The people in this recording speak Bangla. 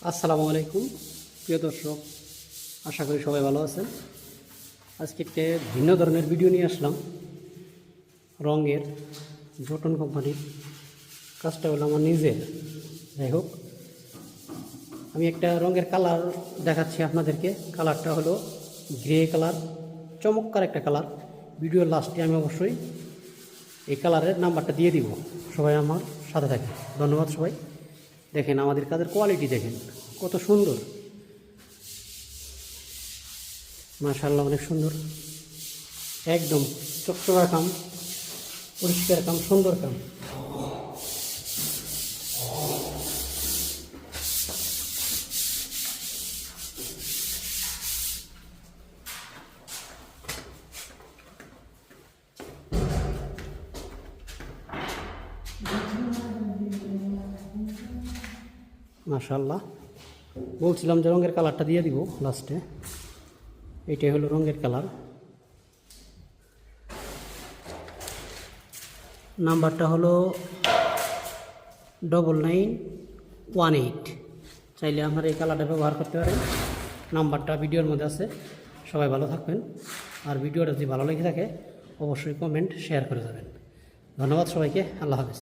আসসালামু আলাইকুম প্রিয় দর্শক, আশা করি সবাই ভালো আছেন। আজকে একটা ভিন্ন ধরনের ভিডিও নিয়ে আসলাম। রঙের জটন কোম্পানির কাজটা হলো আমার নিজের। যাই হোক, আমি একটা রঙের কালার দেখাচ্ছি আপনাদেরকে। কালারটা হলো গ্রে কালার, চমৎকার একটা কালার। ভিডিওর লাস্টে আমি অবশ্যই এই কালারের নাম্বারটা দিয়ে দিব। সবাই আমার সাথে থাকেন। ধন্যবাদ সবাই। দেখেন আমাদের কাজের কোয়ালিটি, দেখেন কত সুন্দর, মাশাআল্লাহ, অনেক সুন্দর। একদম চকচকা কাম, পরিষ্কার কাম, সুন্দর কাম। মাশাআল্লাহ, বলছিলাম যে রঙের কালারটা দিয়ে দিব লাস্টে। এইটাই হলো রঙের কালার। নাম্বারটা হলো 9918। চাইলে আপনারা এই কালারটা ব্যবহার করতে পারেন। নাম্বারটা ভিডিওর মধ্যে আছে। সবাই ভালো থাকবেন। আর ভিডিওটা যদি ভালো লেগে থাকে অবশ্যই কমেন্ট শেয়ার করে যাবেন। ধন্যবাদ সবাইকে। আল্লাহ হাফেজ।